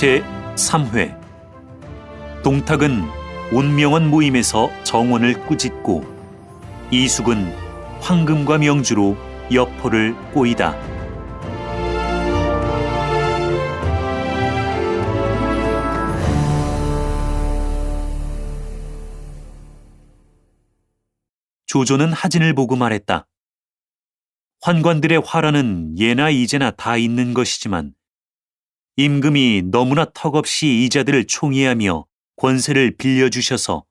제3회 동탁은 온명원 모임에서 정원을 꾸짖고 이숙은 황금과 명주로 여포를 꼬이다. 조조는 하진을 보고 말했다. 환관들의 화라는 예나 이제나 다 있는 것이지만 임금이 너무나 턱없이 이자들을 총애하며 권세를 빌려주셔서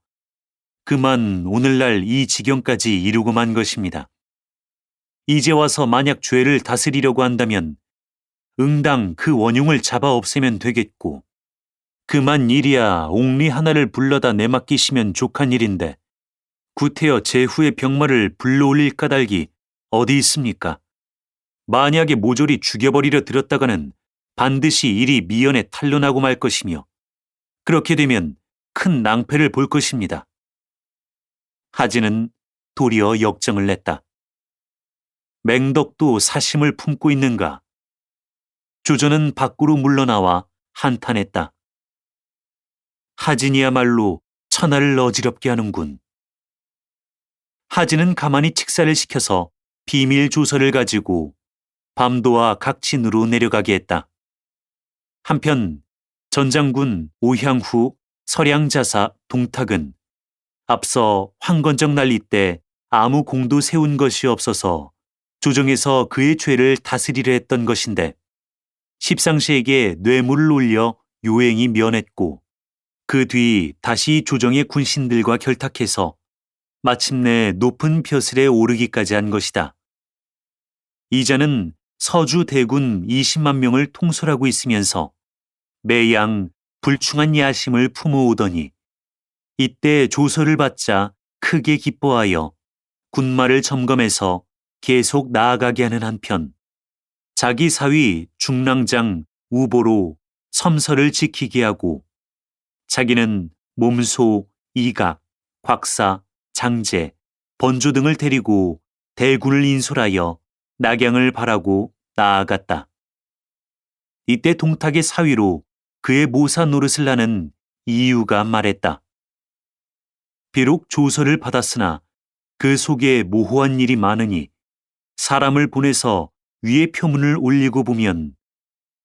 그만 오늘날 이 지경까지 이루고 만 것입니다. 이제 와서 만약 죄를 다스리려고 한다면 응당 그 원흉을 잡아 없애면 되겠고 그만 일이야 옥리 하나를 불러다 내맡기시면 족한 일인데 구태여 제후의 병마를 불러올릴 까닭이 어디 있습니까? 만약에 모조리 죽여버리려 들었다가는 반드시 일이 미연에 탄로나고 말 것이며 그렇게 되면 큰 낭패를 볼 것입니다. 하진은 도리어 역정을 냈다. 맹덕도 사심을 품고 있는가? 조조는 밖으로 물러나와 한탄했다. 하진이야말로 천하를 어지럽게 하는군. 하진은 가만히 칙사를 시켜서 비밀 조서를 가지고 밤도와 각친으로 내려가게 했다. 한편 전장군 오향후 서량자사 동탁은 앞서 황건적 난리 때 아무 공도 세운 것이 없어서 조정에서 그의 죄를 다스리려 했던 것인데 십상시에게 뇌물을 올려 요행이 면했고 그 뒤 다시 조정의 군신들과 결탁해서 마침내 높은 벼슬에 오르기까지 한 것이다. 이자는 서주 대군 20만 명을 통솔하고 있으면서 매양 불충한 야심을 품어오더니 이때 조서를 받자 크게 기뻐하여 군마를 점검해서 계속 나아가게 하는 한편 자기 사위 중랑장 우보로 섬서를 지키게 하고 자기는 몸소, 이각, 곽사, 장제, 번조 등을 데리고 대군을 인솔하여 낙양을 바라고 나아갔다. 이때 동탁의 사위로 그의 모사 노릇을 하는 이유가 말했다. 비록 조서를 받았으나 그 속에 모호한 일이 많으니 사람을 보내서 위에 표문을 올리고 보면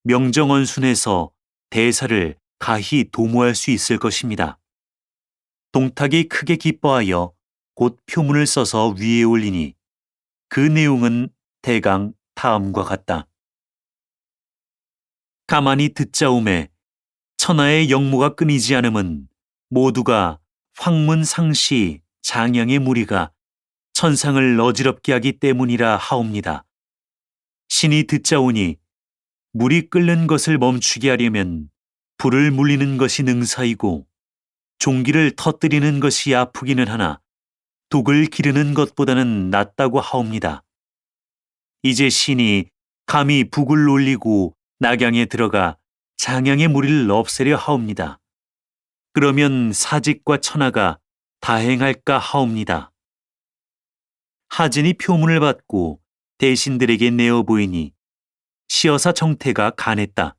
명정언순에서 대사를 가히 도모할 수 있을 것입니다. 동탁이 크게 기뻐하여 곧 표문을 써서 위에 올리니 그 내용은 대강 다음과 같다. 가만히 듣자오매 천하의 영모가 끊이지 않음은 모두가 황문 상시 장양의 무리가 천상을 어지럽게 하기 때문이라 하옵니다. 신이 듣자오니 물이 끓는 것을 멈추게 하려면 불을 물리는 것이 능사이고 종기를 터뜨리는 것이 아프기는 하나 독을 기르는 것보다는 낫다고 하옵니다. 이제 신이 감히 북을 올리고 낙양에 들어가 장양의 무리를 없애려 하옵니다. 그러면 사직과 천하가 다행할까 하옵니다. 하진이 표문을 받고 대신들에게 내어 보이니 시어사 정태가 간했다.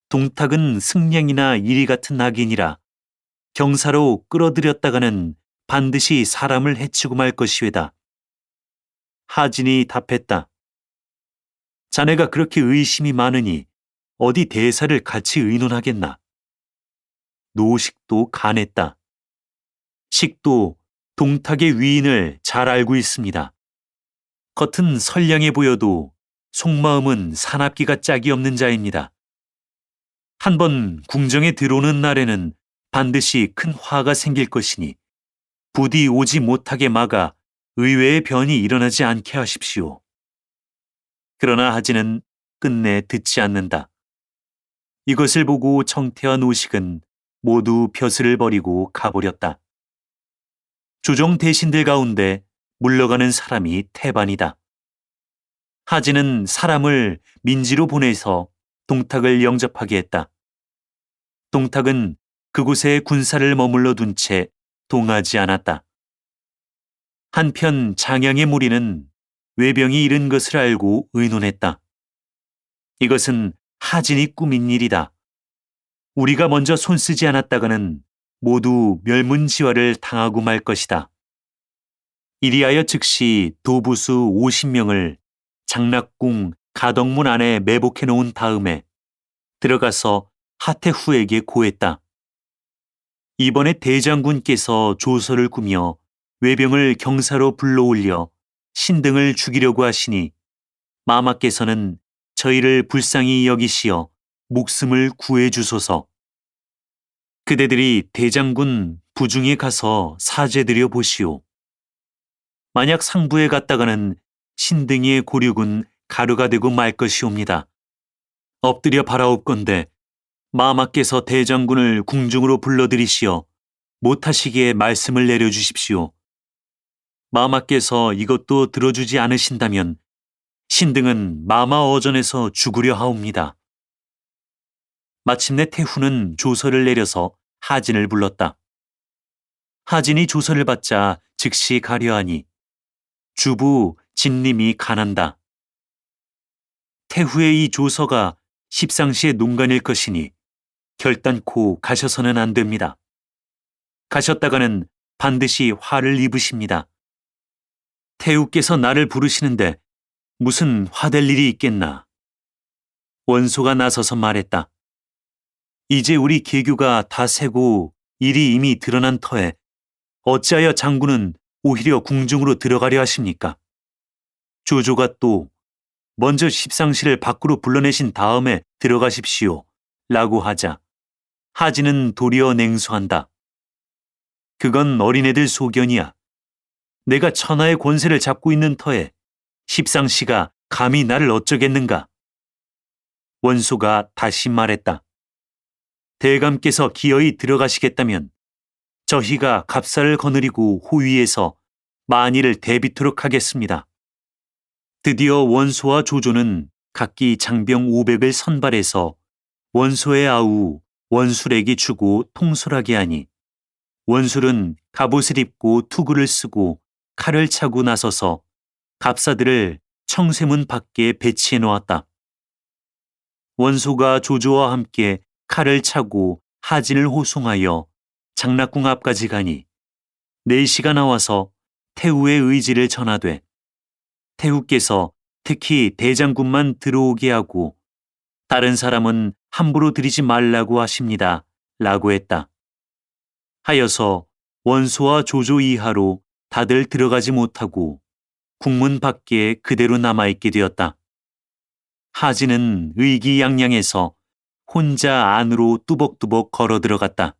동탁은 승냥이나 이리 같은 악인이라 경사로 끌어들였다가는 반드시 사람을 해치고 말 것이외다. 하진이 답했다. 자네가 그렇게 의심이 많으니 어디 대사를 같이 의논하겠나. 노식도 간했다. 식도 동탁의 위인을 잘 알고 있습니다. 겉은 선량해 보여도 속마음은 사납기가 짝이 없는 자입니다. 한번 궁정에 들어오는 날에는 반드시 큰 화가 생길 것이니 부디 오지 못하게 막아 의외의 변이 일어나지 않게 하십시오. 그러나 하진은 끝내 듣지 않는다. 이것을 보고 정태와 노식은 모두 벼슬을 버리고 가버렸다. 조정 대신들 가운데 물러가는 사람이 태반이다. 하진은 사람을 민지로 보내서 동탁을 영접하게 했다. 동탁은 그곳에 군사를 머물러 둔 채 동하지 않았다. 한편 장양의 무리는 외병이 이른 것을 알고 의논했다. 이것은 하진이 꾸민 일이다. 우리가 먼저 손쓰지 않았다가는 모두 멸문지화를 당하고 말 것이다. 이리하여 즉시 도부수 50명을 장락궁 가덕문 안에 매복해 놓은 다음에 들어가서 하태후에게 고했다. 이번에 대장군께서 조서를 꾸며 외병을 경사로 불러올려 신등을 죽이려고 하시니 마마께서는 저희를 불쌍히 여기시어 목숨을 구해 주소서. 그대들이 대장군 부중에 가서 사죄드려 보시오. 만약 상부에 갔다가는 신등의 고륙은 가루가 되고 말 것이옵니다. 엎드려 바라옵건대 마마께서 대장군을 궁중으로 불러들이시어 못하시기에 말씀을 내려주십시오. 마마께서 이것도 들어주지 않으신다면 신등은 마마 어전에서 죽으려 하옵니다. 마침내 태후는 조서를 내려서 하진을 불렀다. 하진이 조서를 받자 즉시 가려하니 주부 진님이 간한다. 태후의 이 조서가 십상시의 농간일 것이니 결단코 가셔서는 안 됩니다. 가셨다가는 반드시 화를 입으십니다. 태후께서 나를 부르시는데 무슨 화될 일이 있겠나. 원소가 나서서 말했다. 이제 우리 계교가 다 세고 일이 이미 드러난 터에 어찌하여 장군은 오히려 궁중으로 들어가려 하십니까? 조조가 또 먼저 십상시를 밖으로 불러내신 다음에 들어가십시오 라고 하자 하진은 도리어 냉소한다. 그건 어린애들 소견이야. 내가 천하의 권세를 잡고 있는 터에 십상시가 감히 나를 어쩌겠는가. 원소가 다시 말했다. 대감께서 기어이 들어가시겠다면 저희가 갑사를 거느리고 호위에서 만일을 대비토록 하겠습니다. 드디어 원소와 조조는 각기 장병 500을 선발해서 원소의 아우 원술에게 주고 통솔하게 하니 원술은 갑옷을 입고 투구를 쓰고 칼을 차고 나서서 갑사들을 청쇠문 밖에 배치해 놓았다. 원소가 조조와 함께 칼을 차고 하진을 호송하여 장락궁 앞까지 가니 내시가 나와서 태후의 의지를 전하되 태후께서 특히 대장군만 들어오게 하고 다른 사람은 함부로 들이지 말라고 하십니다. 라고 했다. 하여서 원소와 조조 이하로 다들 들어가지 못하고 궁문 밖에 그대로 남아있게 되었다. 하진은 의기양양해서 혼자 안으로 뚜벅뚜벅 걸어 들어갔다.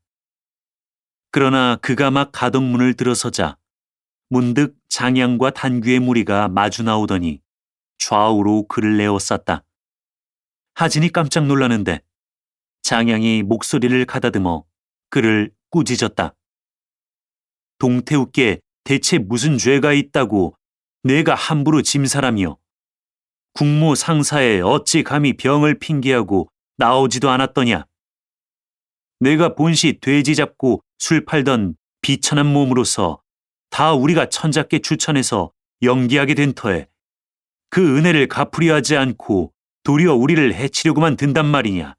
그러나 그가 막 가덕문을 들어서자 문득 장양과 단귀의 무리가 마주 나오더니 좌우로 그를 내어쌌다. 하진이 깜짝 놀라는데 장양이 목소리를 가다듬어 그를 꾸짖었다. 동태우께 대체 무슨 죄가 있다고 내가 함부로 짐사람이여. 국무 상사에 어찌 감히 병을 핑계하고 나오지도 않았더냐. 내가 본시 돼지 잡고 술 팔던 비천한 몸으로서 다 우리가 천자께 추천해서 연기하게 된 터에 그 은혜를 갚으려 하지 않고 도리어 우리를 해치려고만 든단 말이냐.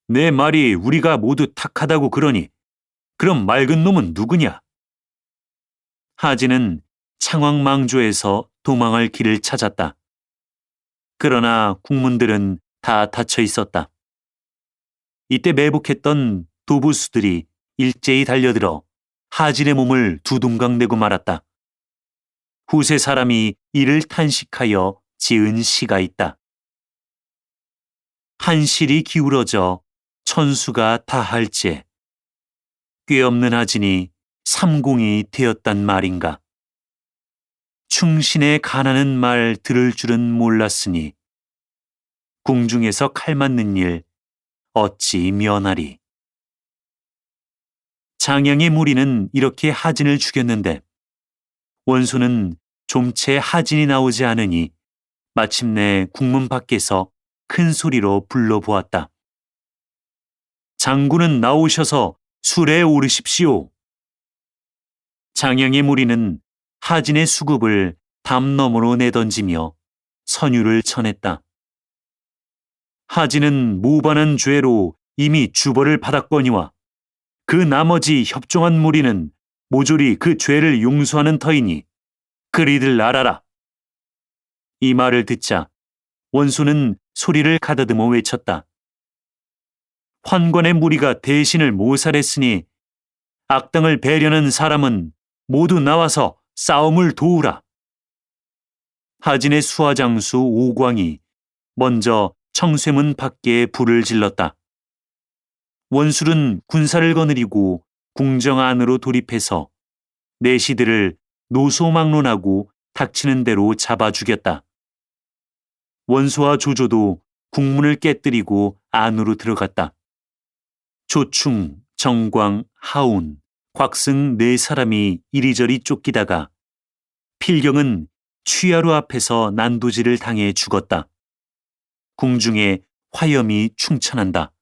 내 말이 우리가 모두 탁하다고 그러니 그럼 맑은 놈은 누구냐. 하진은 창왕망조에서 도망할 길을 찾았다. 그러나 국문들은 다 닫혀 있었다. 이때 매복했던 도부수들이 일제히 달려들어 하진의 몸을 두둥강내고 말았다. 후세 사람이 이를 탄식하여 지은 시가 있다. 한실이 기울어져 천수가 다할제 꾀없는 하진이 삼공이 되었단 말인가. 충신의 가나는 말 들을 줄은 몰랐으니 궁중에서 칼 맞는 일 어찌 면하리. 장양의 무리는 이렇게 하진을 죽였는데 원소는 좀채 하진이 나오지 않으니 마침내 궁문 밖에서 큰 소리로 불러보았다. 장군은 나오셔서 술에 오르십시오. 장양의 무리는 하진의 수급을 담 너머로 내던지며 선유를 쳐냈다. 하진은 무반한 죄로 이미 주벌을 받았거니와 그 나머지 협종한 무리는 모조리 그 죄를 용서하는 터이니 그리들 알아라. 이 말을 듣자 원수는 소리를 가다듬어 외쳤다. 환관의 무리가 대신을 모살했으니 악당을 배려는 사람은 모두 나와서 싸움을 도우라. 하진의 수하장수 오광이 먼저 청쇠문 밖에 불을 질렀다. 원술은 군사를 거느리고 궁정 안으로 돌입해서 내시들을 노소막론하고 닥치는 대로 잡아 죽였다. 원수와 조조도 국문을 깨뜨리고 안으로 들어갔다. 조충, 정광, 하운, 곽승 네 사람이 이리저리 쫓기다가 필경은 취하루 앞에서 난도질을 당해 죽었다. 궁중에 화염이 충천한다.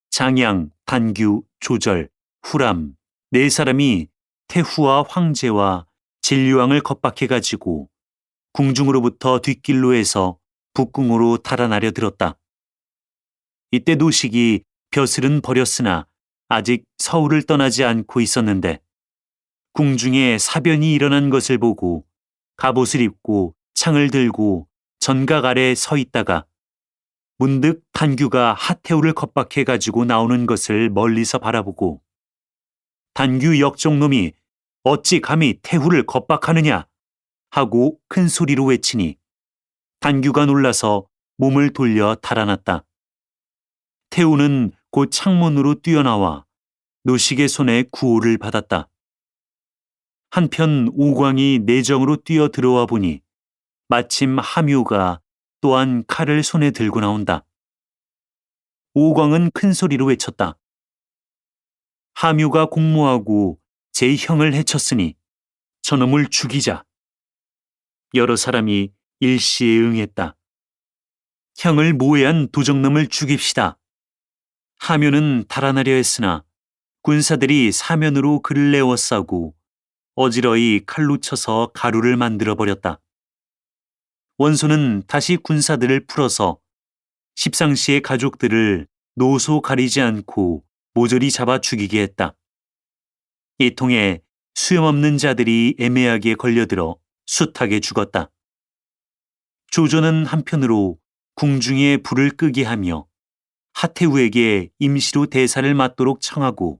장양, 단규, 조절, 후람 네 사람이 태후와 황제와 진류왕을 겁박해가지고 궁중으로부터 뒷길로 해서 북궁으로 달아나려 들었다. 이때 노식이 벼슬은 버렸으나 아직 서울을 떠나지 않고 있었는데 궁중에 사변이 일어난 것을 보고 갑옷을 입고 창을 들고 전각 아래 서 있다가 문득 단규가 하태우를 겁박해가지고 나오는 것을 멀리서 바라보고 단규 역정놈이 어찌 감히 태후를 겁박하느냐 하고 큰 소리로 외치니 단규가 놀라서 몸을 돌려 달아났다. 태우는 곧 창문으로 뛰어나와 노식의 손에 구호를 받았다. 한편 오광이 내정으로 뛰어 들어와 보니 마침 함유가 또한 칼을 손에 들고 나온다. 오광은 큰 소리로 외쳤다. 함유가 공모하고 제 형을 해쳤으니 저놈을 죽이자. 여러 사람이 일시에 응했다. 형을 모해한 도적놈을 죽입시다. 함유는 달아나려 했으나 군사들이 사면으로 그를 내워싸고 어지러이 칼로 쳐서 가루를 만들어버렸다. 원소는 다시 군사들을 풀어서 십상시의 가족들을 노소 가리지 않고 모조리 잡아 죽이게 했다. 이 통에 수염없는 자들이 애매하게 걸려들어 숱하게 죽었다. 조조는 한편으로 궁중에 불을 끄게 하며 하태우에게 임시로 대사를 맡도록 청하고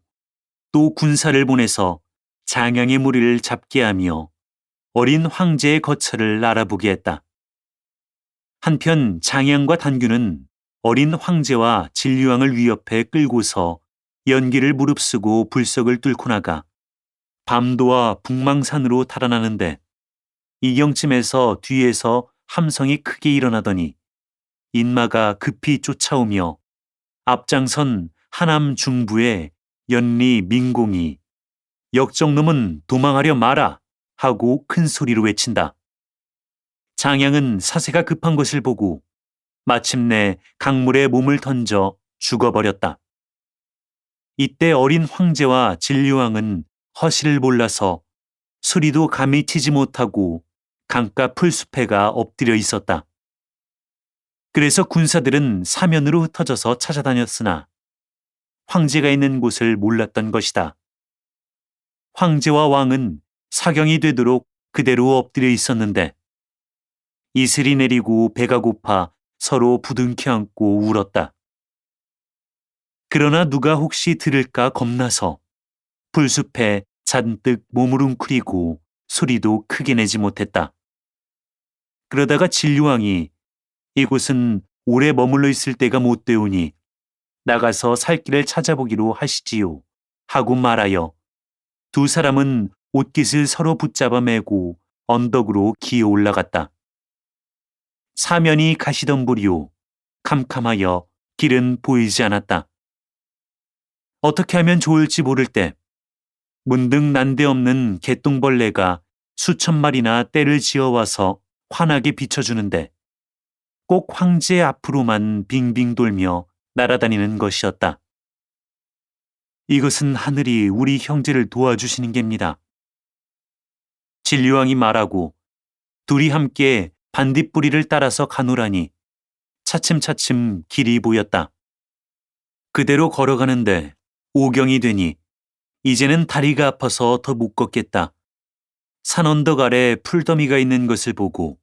또 군사를 보내서 장양의 무리를 잡게 하며 어린 황제의 거처를 알아보게 했다. 한편 장양과 단규는 어린 황제와 진류왕을 위협해 끌고서 연기를 무릅쓰고 불석을 뚫고 나가 밤도와 북망산으로 달아나는데 이경쯤에서 뒤에서 함성이 크게 일어나더니 인마가 급히 쫓아오며 앞장선 하남 중부의 연리 민공이 역정놈은 도망하려 마라 하고 큰 소리로 외친다. 장양은 사세가 급한 것을 보고 마침내 강물에 몸을 던져 죽어버렸다. 이때 어린 황제와 진류왕은 허실을 몰라서 소리도 감히 치지 못하고 강가 풀숲에가 엎드려 있었다. 그래서 군사들은 사면으로 흩어져서 찾아다녔으나 황제가 있는 곳을 몰랐던 것이다. 황제와 왕은 사경이 되도록 그대로 엎드려 있었는데 이슬이 내리고 배가 고파 서로 부둥켜 안고 울었다. 그러나 누가 혹시 들을까 겁나서 풀숲에 잔뜩 몸을 웅크리고 소리도 크게 내지 못했다. 그러다가 진류왕이 이곳은 오래 머물러 있을 때가 못 되오니 나가서 살 길을 찾아보기로 하시지요 하고 말하여 두 사람은 옷깃을 서로 붙잡아 매고 언덕으로 기어 올라갔다. 사면이 가시덤불이요 캄캄하여 길은 보이지 않았다. 어떻게 하면 좋을지 모를 때 문득 난데없는 개똥벌레가 수천 마리나 떼를 지어와서 환하게 비춰주는데 꼭 황제 앞으로만 빙빙 돌며 날아다니는 것이었다. 이것은 하늘이 우리 형제를 도와주시는 게입니다. 진류왕이 말하고 둘이 함께 반딧불이를 따라서 가노라니 차츰차츰 길이 보였다. 그대로 걸어가는데 오경이 되니 이제는 다리가 아파서 더 못 걷겠다. 산 언덕 아래 풀더미가 있는 것을 보고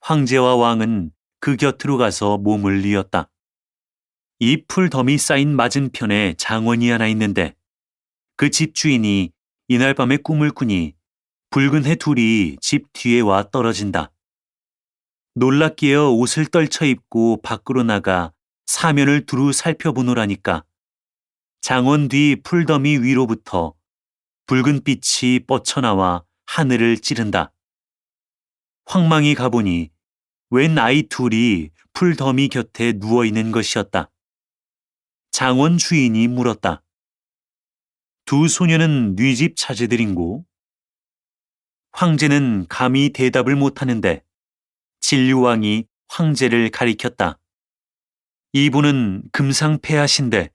황제와 왕은 그 곁으로 가서 몸을 뉘었다. 이 풀더미 쌓인 맞은편에 장원이 하나 있는데 그 집 주인이 이날 밤에 꿈을 꾸니 붉은 해 둘이 집 뒤에 와 떨어진다. 놀랍게어 옷을 떨쳐 입고 밖으로 나가 사면을 두루 살펴보노라니까 장원 뒤 풀더미 위로부터 붉은 빛이 뻗쳐나와 하늘을 찌른다. 황망히 가보니 웬 아이 둘이 풀더미 곁에 누워있는 것이었다. 장원 주인이 물었다. 두 소녀는 네 집 자제들인고? 황제는 감히 대답을 못하는데 진류왕이 황제를 가리켰다. 이분은 금상폐하신데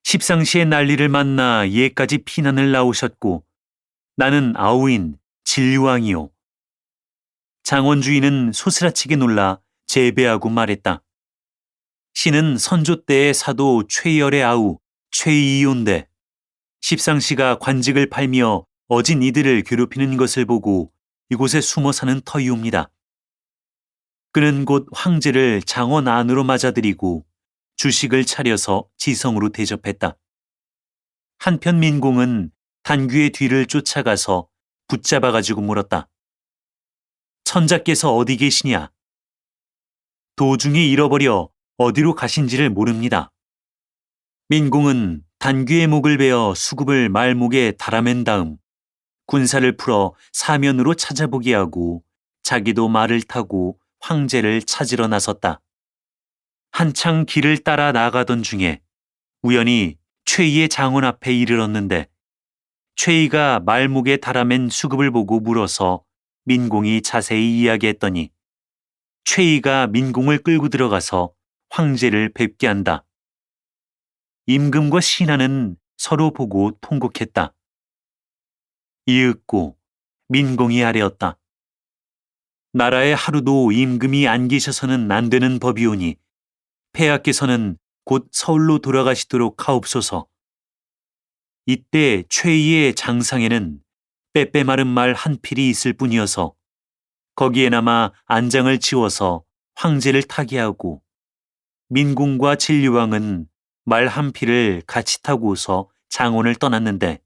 십상시의 난리를 만나 예까지 피난을 나오셨고 나는 아우인 진류왕이요. 장원주인은 소스라치게 놀라 재배하고 말했다. 신은 선조 때의 사도 최열의 아우 최이온데 십상시가 관직을 팔며 어진 이들을 괴롭히는 것을 보고 이곳에 숨어 사는 터이옵니다. 그는 곧 황제를 장원 안으로 맞아들이고 주식을 차려서 지성으로 대접했다. 한편 민공은 단귀의 뒤를 쫓아가서 붙잡아가지고 물었다. 천자께서 어디 계시냐? 도중에 잃어버려 어디로 가신지를 모릅니다. 민공은 단귀의 목을 베어 수급을 말목에 달아맨 다음 군사를 풀어 사면으로 찾아보게 하고 자기도 말을 타고 황제를 찾으러 나섰다. 한창 길을 따라 나가던 중에 우연히 최이의 장원 앞에 이르렀는데 최이가 말목에 달아맨 수급을 보고 물어서 민공이 자세히 이야기했더니 최이가 민공을 끌고 들어가서 황제를 뵙게 한다. 임금과 신하는 서로 보고 통곡했다. 이윽고 민공이 아뢰었다. 나라에 하루도 임금이 안 계셔서는 안 되는 법이오니 폐하께서는 곧 서울로 돌아가시도록 하옵소서. 이때 최이의 장상에는 빼빼 마른 말 한 필이 있을 뿐이어서 거기에나마 안장을 지워서 황제를 타게 하고 민공과 진류왕은 말 한 필을 같이 타고서 장원을 떠났는데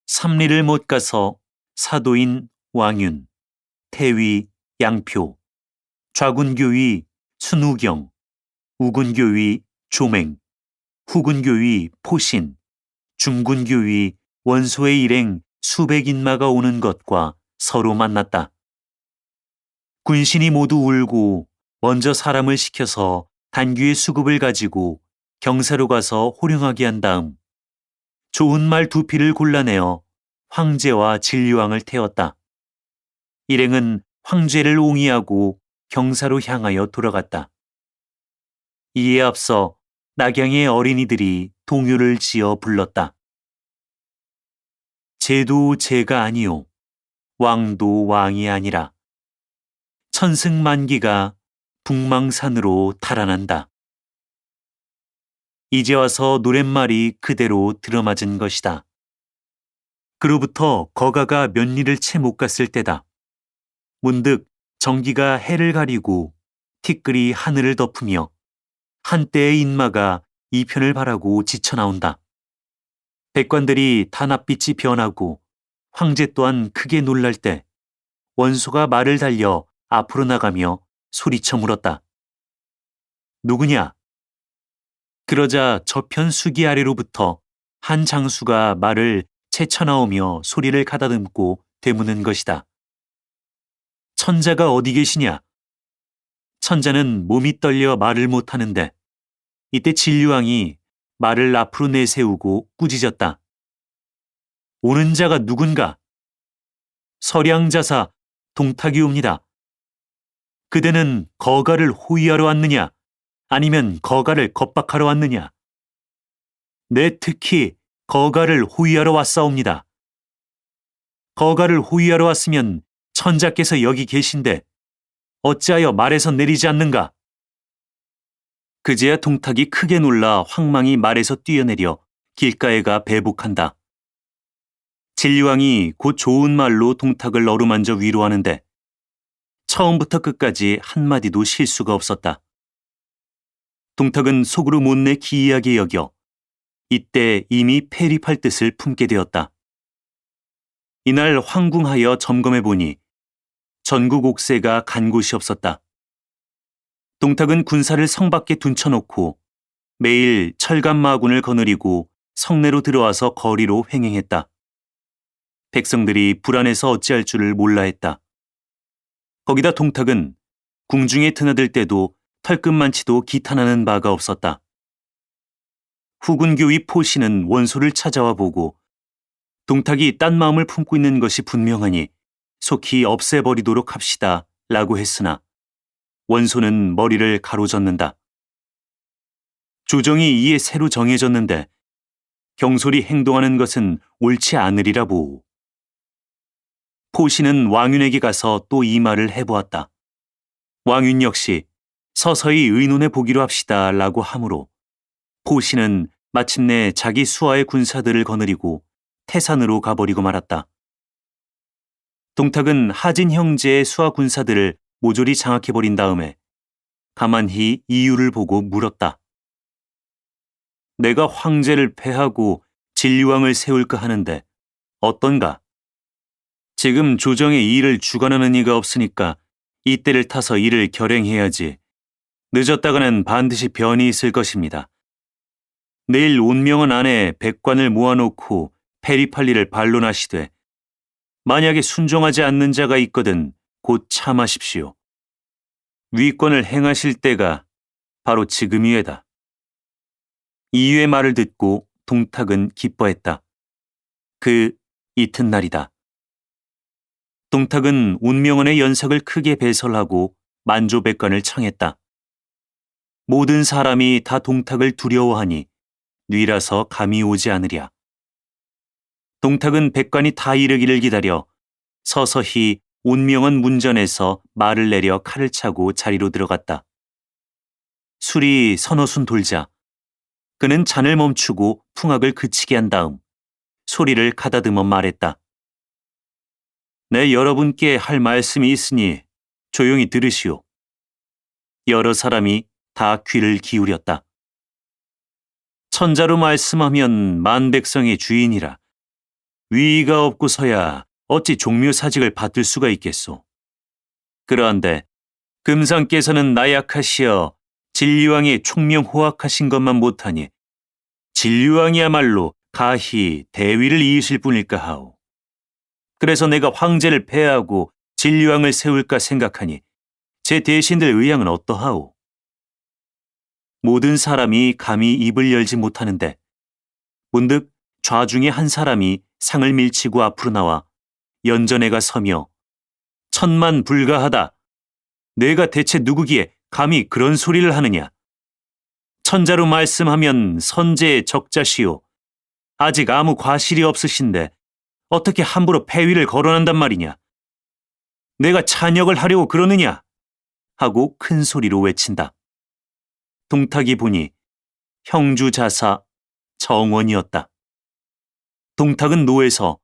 삼리를 못 가서 사도인 왕윤, 태위 양표, 좌군교위 순우경, 우군교위 조맹, 후군교위 포신, 중군교위 원소의 일행 수백 인마가 오는 것과 서로 만났다. 군신이 모두 울고 먼저 사람을 시켜서 단귀의 수급을 가지고 경사로 가서 호령하게 한 다음 좋은 말 두 필을 골라내어 황제와 진류왕을 태웠다. 일행은 황제를 옹이하고 경사로 향하여 돌아갔다. 이에 앞서 낙양의 어린이들이 동요를 지어 불렀다. 제도 제가 아니오 왕도 왕이 아니라 천승만기가 북망산으로 달아난다. 이제 와서 노랫말이 그대로 들어맞은 것이다. 그로부터 거가가 몇 리를 채 못 갔을 때다. 문득 정기가 해를 가리고 티끌이 하늘을 덮으며 한때의 인마가 이편을 바라고 지쳐나온다. 백관들이 다 낯빛이 변하고 황제 또한 크게 놀랄 때 원소가 말을 달려 앞으로 나가며 소리쳐 물었다. 누구냐? 그러자 저편 수기 아래로부터 한 장수가 말을 채쳐나오며 소리를 가다듬고 되묻는 것이다. 천자가 어디 계시냐? 천자는 몸이 떨려 말을 못하는데 이때 진류왕이 말을 앞으로 내세우고 꾸짖었다. 오는 자가 누군가? 서량자사 동탁이옵니다. 그대는 거가를 호위하러 왔느냐? 아니면 거가를 겁박하러 왔느냐? 네, 특히 거가를 호위하러 왔사옵니다. 거가를 호위하러 왔으면 천자께서 여기 계신데 어찌하여 말에서 내리지 않는가? 그제야 동탁이 크게 놀라 황망히 말에서 뛰어내려 길가에 가 배복한다. 진리왕이 곧 좋은 말로 동탁을 어루만져 위로하는데 처음부터 끝까지 한마디도 실수가 없었다. 동탁은 속으로 못내 기이하게 여겨 이때 이미 폐립할 뜻을 품게 되었다. 이날 황궁하여 점검해 보니 전국 옥새가 간 곳이 없었다. 동탁은 군사를 성 밖에 둔쳐놓고 매일 철갑마군을 거느리고 성내로 들어와서 거리로 횡행했다. 백성들이 불안해서 어찌할 줄을 몰라 했다. 거기다 동탁은 궁중에 드나들 때도 털끝만치도 기탄하는 바가 없었다. 후군교의 포씨는 원소를 찾아와 보고 동탁이 딴 마음을 품고 있는 것이 분명하니 속히 없애버리도록 합시다 라고 했으나 원소는 머리를 가로젓는다. 조정이 이에 새로 정해졌는데 경솔히 행동하는 것은 옳지 않으리라 보오. 포씨는 왕윤에게 가서 또 이 말을 해보았다. 왕윤 역시 서서히 의논해 보기로 합시다 라고 하므로 포씨는 마침내 자기 수하의 군사들을 거느리고 태산으로 가버리고 말았다. 동탁은 하진 형제의 수하 군사들을 모조리 장악해버린 다음에 가만히 이유를 보고 물었다. 내가 황제를 패하고 진리왕을 세울까 하는데 어떤가? 지금 조정의 일을 주관하는 이가 없으니까 이때를 타서 일을 결행해야지. 늦었다가는 반드시 변이 있을 것입니다. 내일 운명원 안에 백관을 모아놓고 페리팔리를 반론하시되 만약에 순종하지 않는 자가 있거든 곧 참하십시오. 위권을 행하실 때가 바로 지금이에다. 이유의 말을 듣고 동탁은 기뻐했다. 그 이튿날이다. 동탁은 운명원의 연석을 크게 배설하고 만조백관을 청했다. 모든 사람이 다 동탁을 두려워하니 뉘라서 감이 오지 않으랴. 동탁은 백관이 다 이르기를 기다려 서서히 운명원 문전에서 말을 내려 칼을 차고 자리로 들어갔다. 술이 서너순 돌자 그는 잔을 멈추고 풍악을 그치게 한 다음 소리를 가다듬어 말했다. 내 여러분께 할 말씀이 있으니 조용히 들으시오. 여러 사람이 다 귀를 기울였다. 천자로 말씀하면 만백성의 주인이라. 위의가 없고서야 어찌 종묘사직을 받을 수가 있겠소. 그러한데 금상께서는 나약하시어 진리왕이 총명호악하신 것만 못하니 진리왕이야말로 가히 대위를 이으실 뿐일까 하오. 그래서 내가 황제를 폐하고 진리왕을 세울까 생각하니 제 대신들 의향은 어떠하오? 모든 사람이 감히 입을 열지 못하는데 문득 좌중에 한 사람이 상을 밀치고 앞으로 나와 연전에가 서며 천만 불가하다. 내가 대체 누구기에 감히 그런 소리를 하느냐. 천자로 말씀하면 선제의 적자시오. 아직 아무 과실이 없으신데 어떻게 함부로 폐위를 거론한단 말이냐. 내가 찬역을 하려고 그러느냐 하고 큰 소리로 외친다. 동탁이 보니 형주자사 정원이었다. 동탁은 노에서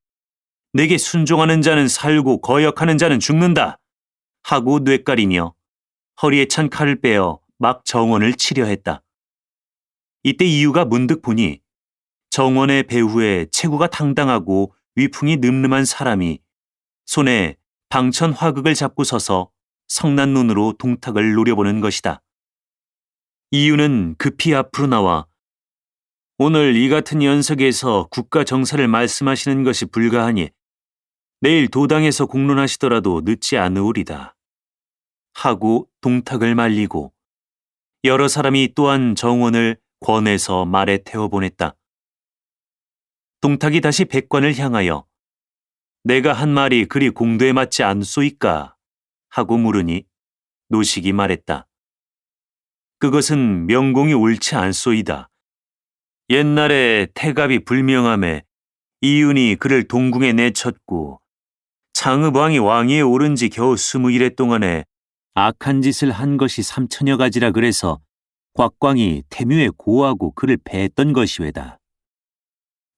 내게 순종하는 자는 살고 거역하는 자는 죽는다 하고 뇌까리며 허리에 찬 칼을 빼어 막 정원을 치려 했다. 이때 이유가 문득 보니 정원의 배후에 체구가 당당하고 위풍이 늠름한 사람이 손에 방천 화극을 잡고 서서 성난 눈으로 동탁을 노려보는 것이다. 이유는 급히 앞으로 나와 오늘 이 같은 연석에서 국가 정사를 말씀하시는 것이 불가하니 내일 도당에서 공론하시더라도 늦지 않으오리다 하고 동탁을 말리고 여러 사람이 또한 정원을 권해서 말에 태워보냈다. 동탁이 다시 백관을 향하여 내가 한 말이 그리 공도에 맞지 않소이까 하고 물으니 노식이 말했다. 그것은 명공이 옳지 않소이다. 옛날에 태갑이 불명함에 이윤이 그를 동궁에 내쳤고 창읍왕이 왕위에 오른 지 겨우 20일에 동안에 악한 짓을 한 것이 3천여 가지라 그래서 곽광이 태묘에 고하고 그를 패했던 것이외다.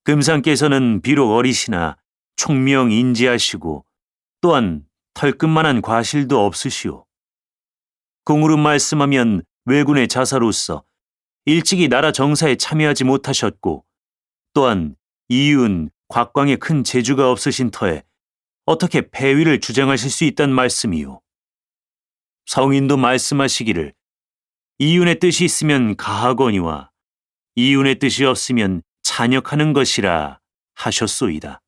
금상께서는 비록 어리시나 총명인지하시고 또한 털끝만한 과실도 없으시오. 공으로 말씀하면 왜군의 자사로서 일찍이 나라 정사에 참여하지 못하셨고 또한 이윤, 곽광의 큰 재주가 없으신 터에 어떻게 패위를 주장하실 수 있단 말씀이오. 성인도 말씀하시기를 이윤의 뜻이 있으면 가하거니와 이윤의 뜻이 없으면 잔역하는 것이라 하셨소이다.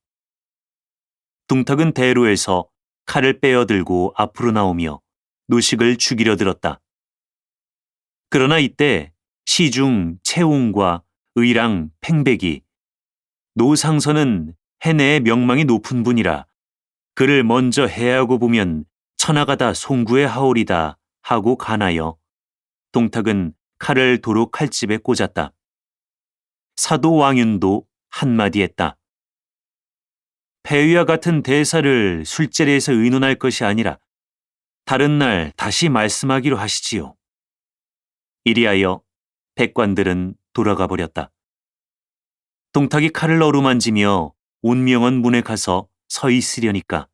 둥탁은 대로에서 칼을 빼어들고 앞으로 나오며 노식을 죽이려 들었다. 그러나 이때 시중 채웅과 의랑 팽백이 노상선은 해내의 명망이 높은 분이라 그를 먼저 해하고 보면 천하가 다 송구의 하오리다 하고 간하여 동탁은 칼을 도로 칼집에 꽂았다. 사도 왕윤도 한마디 했다. 패위와 같은 대사를 술자리에서 의논할 것이 아니라 다른 날 다시 말씀하기로 하시지요. 이리하여 백관들은 돌아가 버렸다. 동탁이 칼을 어루만지며 운명원 문에 가서 서 있으려니까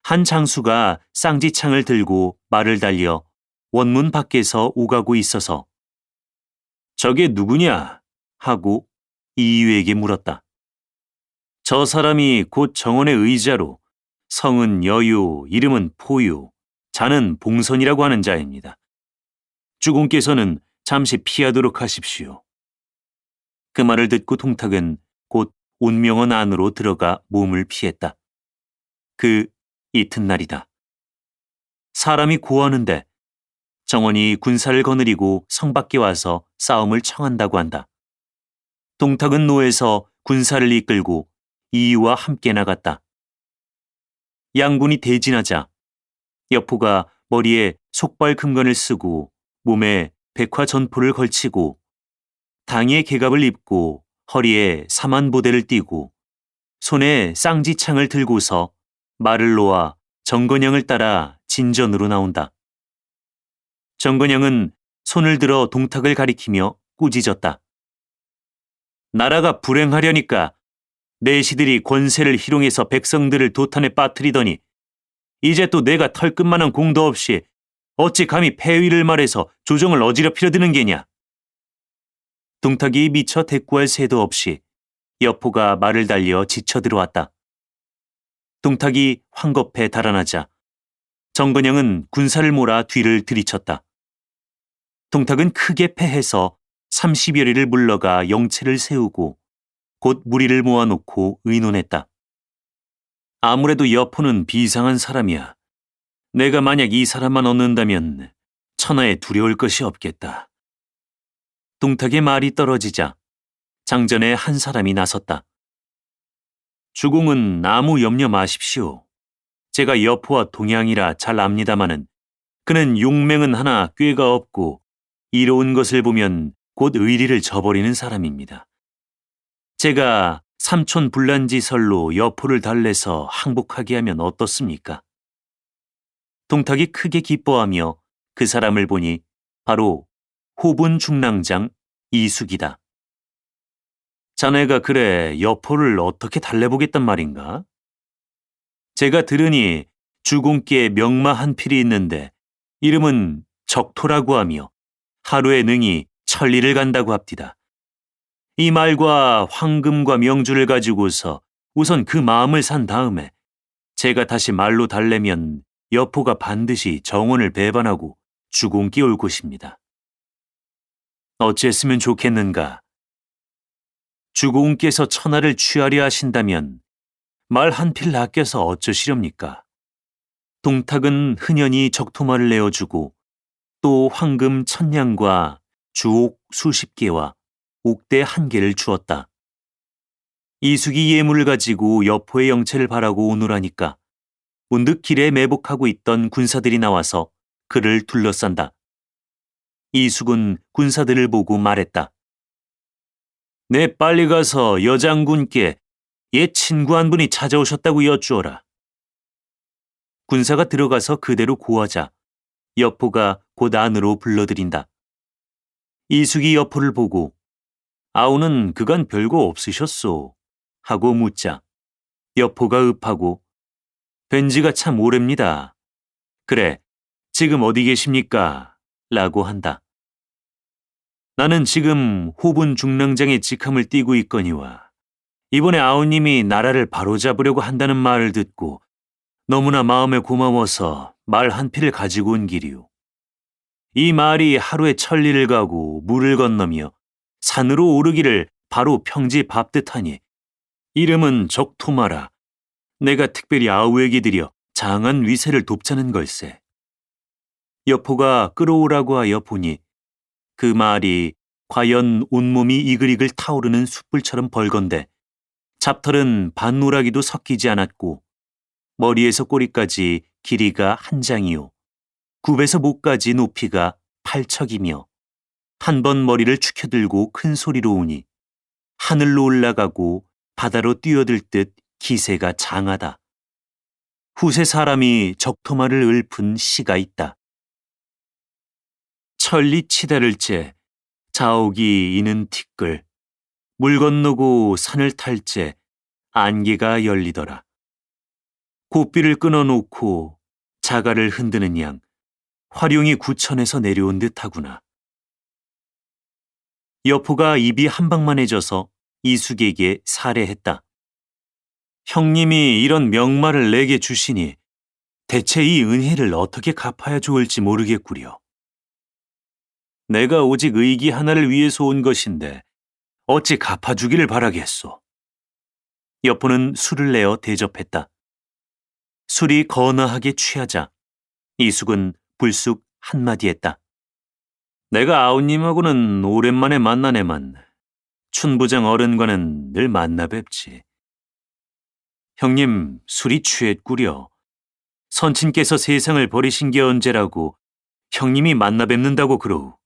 한 장수가 쌍지창을 들고 말을 달려 원문 밖에서 오가고 있어서 저게 누구냐 하고 이유에게 물었다. 저 사람이 곧 정원의 의자로 성은 여유, 이름은 포유, 자는 봉선이라고 하는 자입니다. 주공께서는 잠시 피하도록 하십시오. 그 말을 듣고 동탁은 곧 운명원 안으로 들어가 몸을 피했다. 그 이튿날이다. 사람이 고하는데 정원이 군사를 거느리고 성 밖에 와서 싸움을 청한다고 한다. 동탁은 노에서 군사를 이끌고 이유와 함께 나갔다. 양군이 대진하자 여포가 머리에 속발 금관을 쓰고 몸에 백화전포를 걸치고 당의의 계갑을 입고 허리에 사만보대를 띠고 손에 쌍지창을 들고서 말을 놓아 정건영을 따라 진전으로 나온다. 정건영은 손을 들어 동탁을 가리키며 꾸짖었다. 나라가 불행하려니까 내시들이 권세를 희롱해서 백성들을 도탄에 빠뜨리더니 이제 또 내가 털끝만한 공도 없이 어찌 감히 패위를 말해서 조정을 어지럽히려 드는 게냐. 동탁이 미처 대꾸할 새도 없이 여포가 말을 달려 지쳐 들어왔다. 동탁이 황겁해 달아나자 정건영은 군사를 몰아 뒤를 들이쳤다. 동탁은 크게 패해서 30여리를 물러가 영체를 세우고 곧 무리를 모아놓고 의논했다. 아무래도 여포는 비상한 사람이야. 내가 만약 이 사람만 얻는다면 천하에 두려울 것이 없겠다. 동탁의 말이 떨어지자 장전에 한 사람이 나섰다. 주공은 아무 염려 마십시오. 제가 여포와 동양이라 잘 압니다마는 그는 용맹은 하나 꾀가 없고 이로운 것을 보면 곧 의리를 저버리는 사람입니다. 제가 삼촌 불란지설로 여포를 달래서 항복하게 하면 어떻습니까? 동탁이 크게 기뻐하며 그 사람을 보니 바로 호분 중랑장 이숙이다. 자네가 그래 여포를 어떻게 달래보겠단 말인가? 제가 들으니 주공께 명마 한 필이 있는데 이름은 적토라고 하며 하루에 능히 천리를 간다고 합디다. 이 말과 황금과 명주를 가지고서 우선 그 마음을 산 다음에 제가 다시 말로 달래면 여포가 반드시 정원을 배반하고 주공께 올 것입니다. 어찌했으면 좋겠는가? 주공께서 천하를 취하려 하신다면 말 한 필 아껴서 어쩌시렵니까? 동탁은 흔연히 적토말을 내어주고 또 황금 1000냥과 주옥 수십 개와 옥대 1개를 주었다. 이숙이 예물을 가지고 여포의 영체를 바라고 오노라니까 문득 길에 매복하고 있던 군사들이 나와서 그를 둘러싼다. 이숙은 군사들을 보고 말했다. 내 빨리 가서 여장군께 옛 친구 한 분이 찾아오셨다고 여쭈어라. 군사가 들어가서 그대로 고하자 여포가 곧 안으로 불러들인다. 이숙이 여포를 보고 아우는 그간 별거 없으셨소 하고 묻자 여포가 읍하고 뵌 지가 참 오래입니다. 그래, 지금 어디 계십니까? 라고 한다. 나는 지금 호분 중랑장의 직함을 띠고 있거니와 이번에 아우님이 나라를 바로잡으려고 한다는 말을 듣고 너무나 마음에 고마워서 말 한 필을 가지고 온 길이오. 이 말이 하루에 천리를 가고 물을 건너며 산으로 오르기를 바로 평지 밟듯하니 이름은 적토마라. 내가 특별히 아우에게 드려 장한 위세를 돕자는 걸세. 여포가 끌어오라고 하여 보니 그 말이 과연 온몸이 이글이글 타오르는 숯불처럼 벌건데 잡털은 반노라기도 섞이지 않았고 머리에서 꼬리까지 길이가 한 장이요. 굽에서 목까지 높이가 8척이며 한 번 머리를 축혀들고 큰 소리로 우니 하늘로 올라가고 바다로 뛰어들 듯 기세가 장하다. 후세 사람이 적토마를 읊은 시가 있다. 천리 치다를 째 자옥이 이는 티끌 물 건너고 산을 탈 째 안개가 열리더라. 고삐를 끊어놓고 자갈을 흔드는 양 화룡이 구천에서 내려온 듯하구나. 여포가 입이 한방만해져서 이숙에게 살해했다. 형님이 이런 명말을 내게 주시니 대체 이 은혜를 어떻게 갚아야 좋을지 모르겠구려. 내가 오직 의기 하나를 위해서 온 것인데 어찌 갚아주기를 바라겠소. 여포는 술을 내어 대접했다. 술이 거나하게 취하자 이숙은 불쑥 한마디 했다. 내가 아우님하고는 오랜만에 만나네만 춘부장 어른과는 늘 만나 뵙지. 형님 술이 취했구려. 선친께서 세상을 버리신 게 언제라고 형님이 만나 뵙는다고 그러우.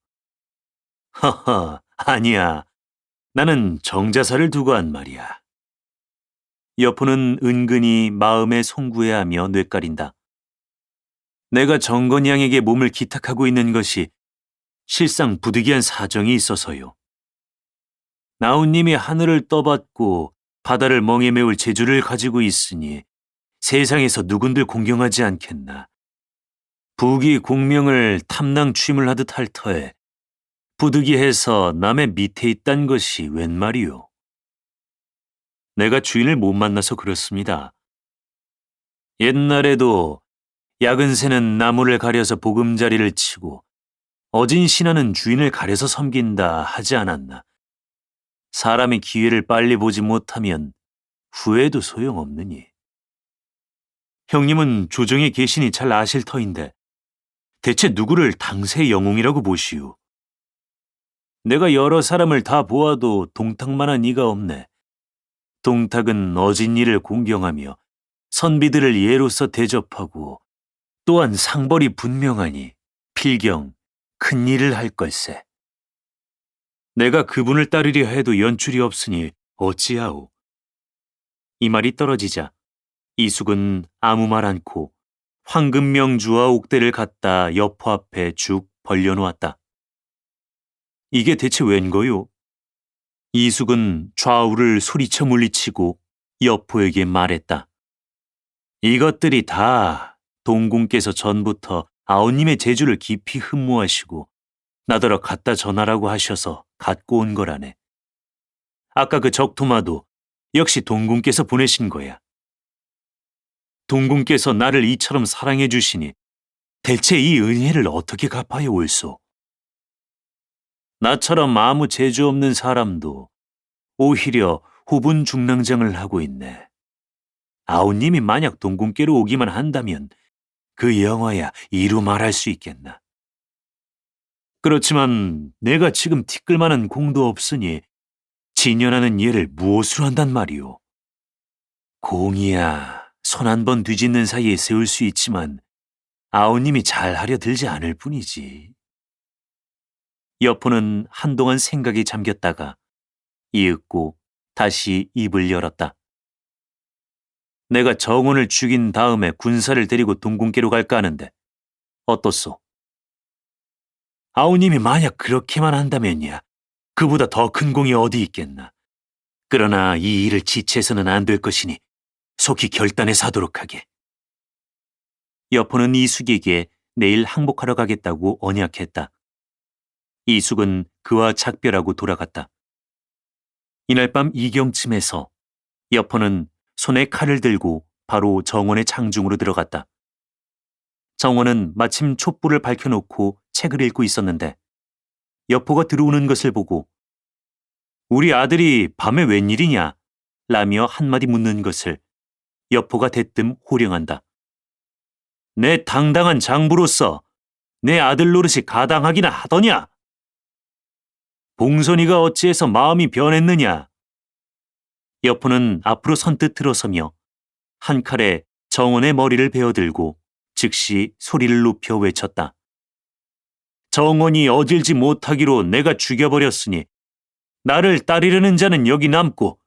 허허, 아니야. 나는 정자사를 두고 한 말이야. 여포는 은근히 마음에 송구해하며 뇌까린다. 내가 정건양에게 몸을 기탁하고 있는 것이 실상 부득이한 사정이 있어서요. 나우님이 하늘을 떠받고 바다를 멍에 메울 재주를 가지고 있으니 세상에서 누군들 공경하지 않겠나. 부귀 공명을 탐낭 취임을 하듯 할 터에 부득이해서 남의 밑에 있단 것이 웬 말이오. 내가 주인을 못 만나서 그렇습니다. 옛날에도 야근 새는 나무를 가려서 보금자리를 치고 어진 신하는 주인을 가려서 섬긴다 하지 않았나. 사람이 기회를 빨리 보지 못하면 후회도 소용없느니. 형님은 조정에 계시니 잘 아실 터인데 대체 누구를 당세의 영웅이라고 보시오. 내가 여러 사람을 다 보아도 동탁만한 이가 없네. 동탁은 어진 이를 공경하며 선비들을 예로서 대접하고 또한 상벌이 분명하니 필경 큰 일을 할 걸세. 내가 그분을 따르려 해도 연출이 없으니 어찌하오. 이 말이 떨어지자 이숙은 아무 말 않고 황금명주와 옥대를 갖다 여포 앞에 쭉 벌려놓았다. 이게 대체 웬거요? 이숙은 좌우를 소리쳐 물리치고 여포에게 말했다. 이것들이 다 동궁께서 전부터 아우님의 재주를 깊이 흠모하시고 나더러 갖다 전하라고 하셔서 갖고 온 거라네. 아까 그 적토마도 역시 동궁께서 보내신 거야. 동궁께서 나를 이처럼 사랑해 주시니 대체 이 은혜를 어떻게 갚아야 옳소? 나처럼 아무 재주 없는 사람도 오히려 후분 중랑장을 하고 있네. 아우님이 만약 동궁께로 오기만 한다면 그 영화야 이루 말할 수 있겠나. 그렇지만 내가 지금 티끌만한 공도 없으니 진연하는 얘를 무엇으로 한단 말이오. 공이야 손 한 번 뒤집는 사이에 세울 수 있지만 아우님이 잘하려 들지 않을 뿐이지. 여포는 한동안 생각에 잠겼다가 이윽고 다시 입을 열었다. 내가 정원을 죽인 다음에 군사를 데리고 동궁께로 갈까 하는데 어떻소? 아우님이 만약 그렇게만 한다면야 그보다 더 큰 공이 어디 있겠나. 그러나 이 일을 지체해서는 안 될 것이니 속히 결단해서 하도록 하게. 여포는 이숙에게 내일 항복하러 가겠다고 언약했다. 이숙은 그와 작별하고 돌아갔다. 이날 밤 이경쯤에서 여포는 손에 칼을 들고 바로 정원의 장중으로 들어갔다. 정원은 마침 촛불을 밝혀놓고 책을 읽고 있었는데 여포가 들어오는 것을 보고 우리 아들이 밤에 웬일이냐? 라며 한마디 묻는 것을 여포가 대뜸 호령한다. 내 당당한 장부로서 내 아들 노릇이 가당하기나 하더냐? 봉선이가 어찌해서 마음이 변했느냐? 여포는 앞으로 선뜻 들어서며 한 칼에 정원의 머리를 베어들고 즉시 소리를 높여 외쳤다. 정원이 어질지 못하기로 내가 죽여버렸으니 나를 따르려는 자는 여기 남고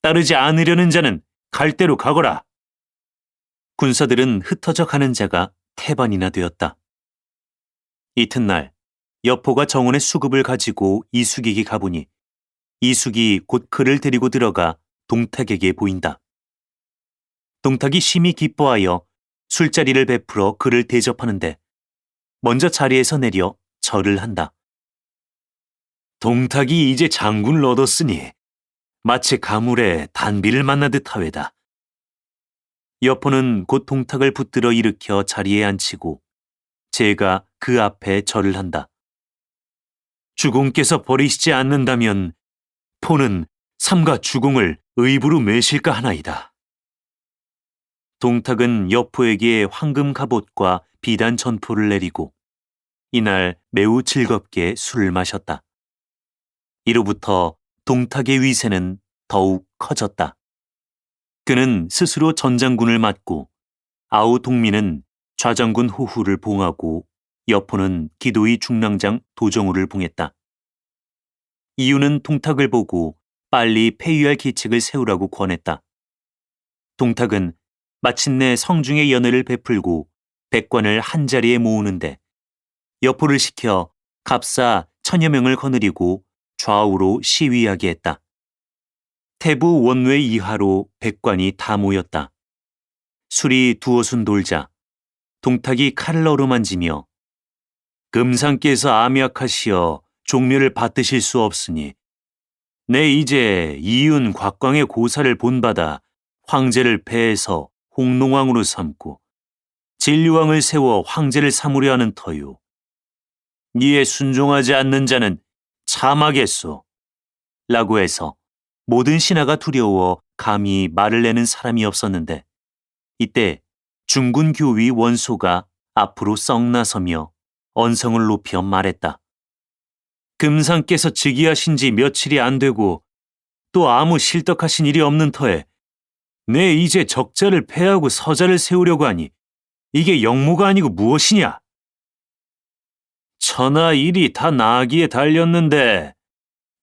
따르지 않으려는 자는 갈대로 가거라. 군사들은 흩어져 가는 자가 태반이나 되었다. 이튿날 여포가 정원의 수급을 가지고 이숙에게 가보니 이숙이 곧 그를 데리고 들어가 동탁에게 보인다. 동탁이 심히 기뻐하여 술자리를 베풀어 그를 대접하는데 먼저 자리에서 내려 절을 한다. 동탁이 이제 장군을 얻었으니 마치 가물에 단비를 만나듯 하외다. 여포는 곧 동탁을 붙들어 일으켜 자리에 앉히고 제가 그 앞에 절을 한다. 주공께서 버리시지 않는다면 포는 삼가 주공을 의부로 매실까 하나이다. 동탁은 여포에게 황금 갑옷과 비단 전포를 내리고 이날 매우 즐겁게 술을 마셨다. 이로부터 동탁의 위세는 더욱 커졌다. 그는 스스로 전장군을 맡고 아우 동민은 좌장군 호후를 봉하고 여포는 기도의 중랑장 도정우를 봉했다. 이유는 동탁을 보고 빨리 폐위할 계책을 세우라고 권했다. 동탁은 마침내 성중의 연회를 베풀고 백관을 한자리에 모으는데 여포를 시켜 갑사 1000여 명을 거느리고 좌우로 시위하게 했다. 태부 원외 이하로 백관이 다 모였다. 술이 두어순 돌자 동탁이 칼을 어루만지며 금상께서 암약하시어 종묘를 받드실 수 없으니 내 이제 이윤 곽광의 고사를 본받아 황제를 폐해서 홍농왕으로 삼고 진류왕을 세워 황제를 삼으려 하는 터요. 이에 순종하지 않는 자는 참하겠소. 라고 해서 모든 신하가 두려워 감히 말을 내는 사람이 없었는데 이때 중군 교위 원소가 앞으로 썩 나서며 언성을 높여 말했다. 금상께서 즉위하신 지 며칠이 안 되고 또 아무 실덕하신 일이 없는 터에 내 이제 적자를 패하고 서자를 세우려고 하니 이게 영모가 아니고 무엇이냐? 천하 일이 다 나기에 달렸는데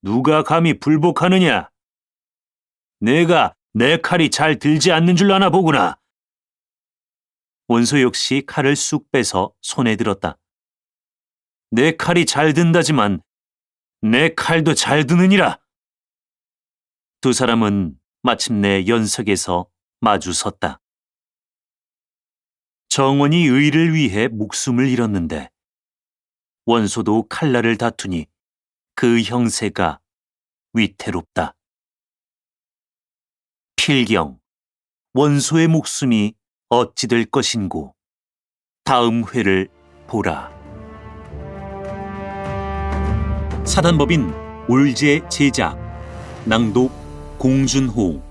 누가 감히 불복하느냐? 내가 내 칼이 잘 들지 않는 줄 아나 보구나. 원소 역시 칼을 쑥 빼서 손에 들었다. 내 칼이 잘 든다지만 내 칼도 잘 드느니라. 두 사람은 마침내 연석에서 마주 섰다. 정원이 의를 위해 목숨을 잃었는데 원소도 칼날을 다투니 그 형세가 위태롭다. 필경, 원소의 목숨이 어찌 될 것인고 다음 회를 보라. 사단법인 올제 제작, 낭독 공준호,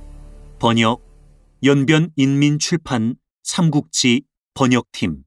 번역 연변인민출판 삼국지 번역팀.